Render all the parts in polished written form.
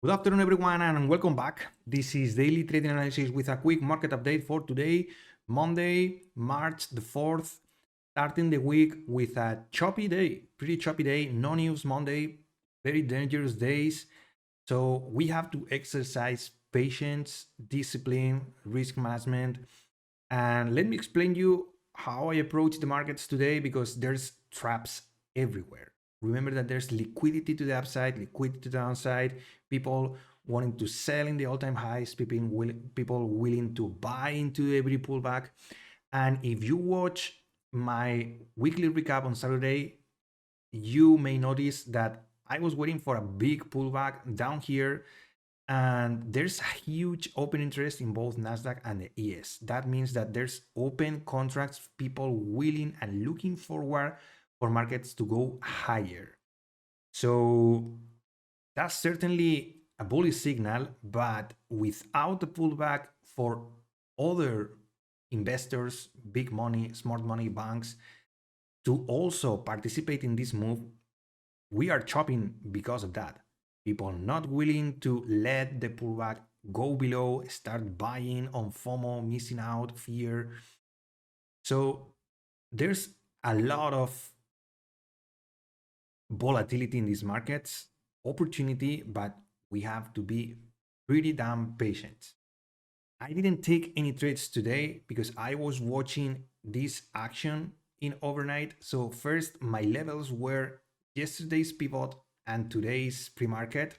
Good afternoon, everyone, and welcome back. This is Daily Trading Analysis with a quick market update for today, Monday, March the 4th, starting the week with a choppy day, pretty choppy day, no news Monday, very dangerous days. So we have to exercise patience, discipline, risk management. And let me explain you how I approach the markets today because there's traps everywhere. Remember that there's liquidity to the upside, liquidity to the downside, people wanting to sell in the all-time highs, people willing to buy into every pullback. And if you watch my weekly recap on Saturday, you may notice that I was waiting for a big pullback down here, and there's a huge open interest in both Nasdaq and the ES. That means that there's open contracts, people willing and looking forward for markets to go higher. So that's certainly a bullish signal, but without the pullback for other investors, big money, smart money, banks, to also participate in this move, we are chopping because of that. People not willing to let the pullback go below, start buying on FOMO, missing out, fear. So there's a lot of volatility in these markets, opportunity, but we have to be pretty damn patient. I didn't take any trades today because I was watching this action in overnight. So first, my levels were yesterday's pivot and today's pre-market.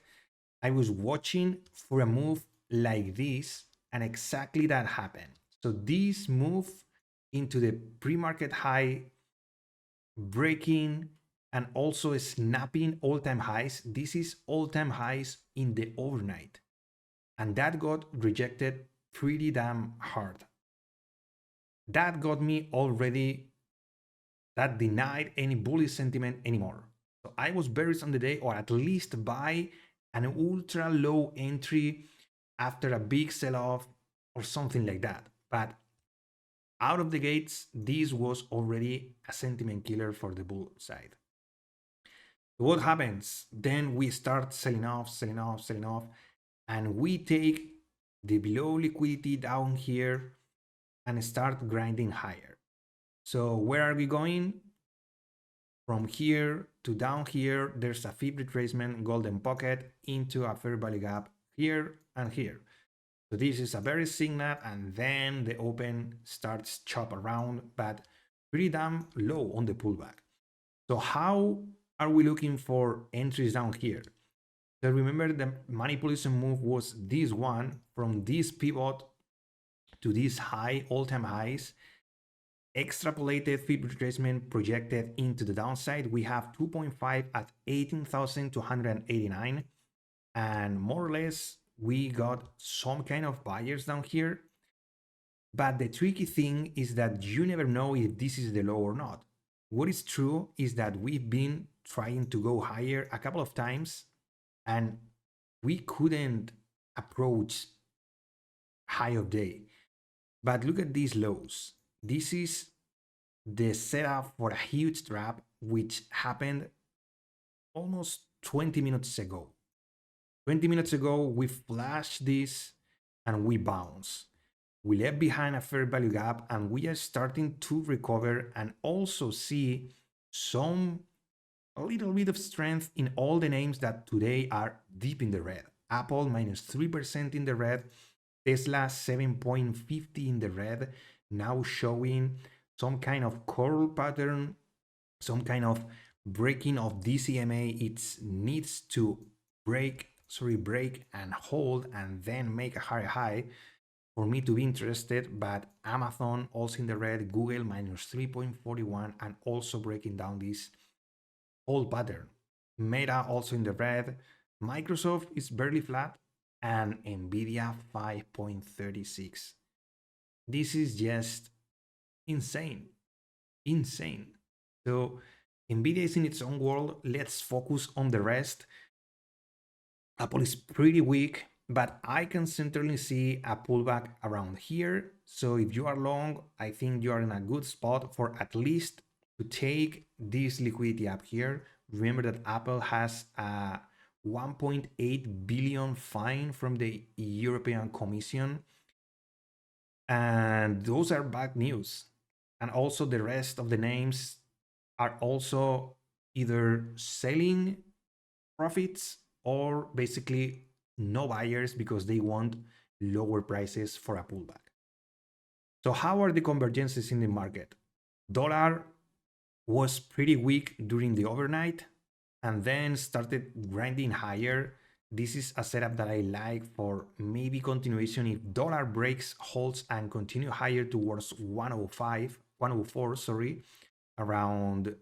I was watching for a move like this, and exactly that happened. So this move into the pre-market high, breaking and also snapping all-time highs. This is all-time highs in the overnight, and that got rejected pretty damn hard. That got me already, that denied any bullish sentiment anymore. So I was bearish on the day, or at least buy an ultra low entry after a big sell-off or something like that. But out of the gates, this was already a sentiment killer for the bull side. What happens? Then we start selling off, selling off, selling off, and we take the below liquidity down here and start grinding higher. So where are we going? From here to down here, there's a fib retracement, golden pocket into a fair value gap here and here. So this is a very signal, and then the open starts chop around, but pretty damn low on the pullback. So how are we looking for entries down here? So remember, the manipulation move was this one, from this pivot to this high, all-time highs, extrapolated fib retracement projected into the downside. We have 2.5 at 18,289, and more or less we got some kind of buyers down here. But the tricky thing is that you never know if this is the low or not. What is true is that we've been trying to go higher a couple of times, and we couldn't approach high of day. But look at these lows. This is the setup for a huge trap, which happened almost 20 minutes ago. 20 minutes ago, we flashed this and we bounce. We left behind a fair value gap, and we are starting to recover and also see a little bit of strength in all the names that today are deep in the red. Apple minus 3% in the red, Tesla 7.50 in the red, now showing some kind of curl pattern, some kind of breaking of DCMA. It needs to break and hold and then make a higher high for me to be interested. But Amazon also in the red, Google minus 3.41 and also breaking down this old pattern. Meta also in the red, Microsoft is barely flat, and Nvidia 5.36. This is just insane. So Nvidia is in its own world. Let's focus on the rest. Apple is pretty weak, but I can certainly see a pullback around here. So if you are long, I think you are in a good spot for at least to take this liquidity up here. Remember that Apple has a 1.8 billion fine from the European Commission. And those are bad news. And also the rest of the names are also either selling profits or basically no buyers because they want lower prices for a pullback. So how are the convergences in the market? Dollar was pretty weak during the overnight and then started grinding higher. This is a setup that I like for maybe continuation if dollar breaks, holds, and continue higher towards 104, sorry, around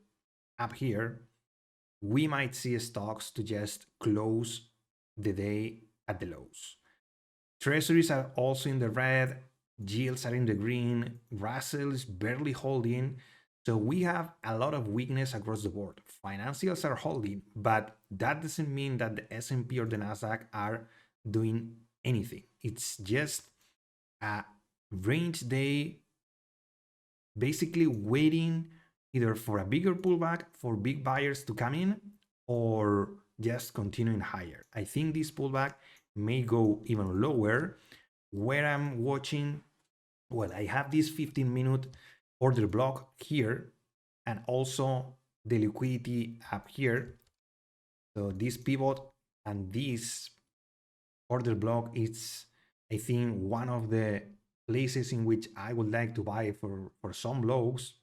up here. We might see stocks to just close the day at the lows. Treasuries are also in the red, yields are in the green, Russell is barely holding. So we have a lot of weakness across the board. Financials are holding, but that doesn't mean that the S&P or the Nasdaq are doing anything. It's just a range day, basically waiting either for a bigger pullback, for big buyers to come in, or just continuing higher. I think this pullback may go even lower. Where I'm watching, well, I have this 15-minute order block here and also the liquidity up here. So this pivot and this order block is, I think, one of the places in which I would like to buy for some lows.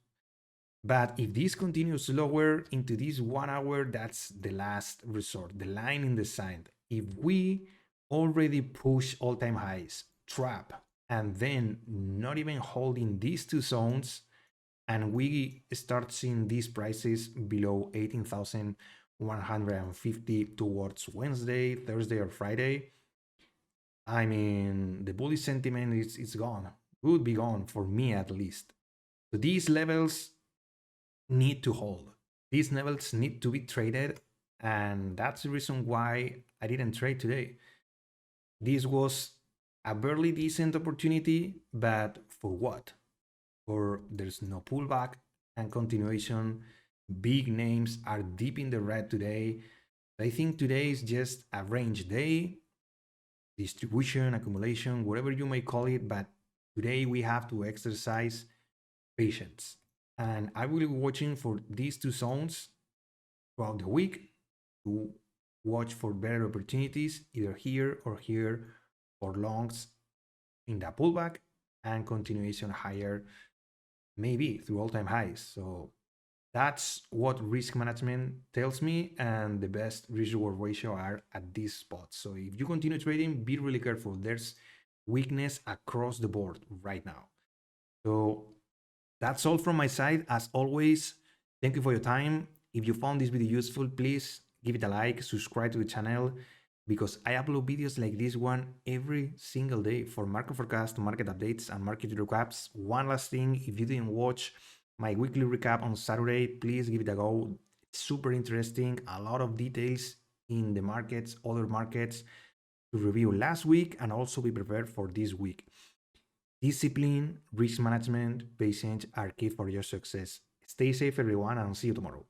But if this continues lower into this 1 hour, that's the last resort, the line in the sand. If we already push all-time highs, trap, and then not even holding these two zones, and we start seeing these prices below 18,150 towards Wednesday, Thursday, or Friday, I mean, the bullish sentiment is gone. Would be gone for me at least. So these levels need to hold. These levels need to be traded, and that's the reason why I didn't trade today. This was a barely decent opportunity, but for what? For there's no pullback and continuation. Big names are deep in the red today. I think today is just a range day, distribution, accumulation, whatever you may call it, but today we have to exercise patience. And I will be watching for these two zones throughout the week to watch for better opportunities, either here or here, for longs in the pullback and continuation higher, maybe through all-time highs. So that's what risk management tells me, and the best risk-reward ratio are at this spot. So if you continue trading, be really careful. There's weakness across the board right now. So that's all from my side. As always, thank you for your time. If you found this video useful, please give it a like, subscribe to the channel, because I upload videos like this one every single day for market forecast, market updates, and market recaps. One last thing, if you didn't watch my weekly recap on Saturday, please give it a go. It's super interesting. A lot of details in the markets, other markets to review last week and also be prepared for this week. Discipline, risk management, patience are key for your success. Stay safe, everyone, and see you tomorrow.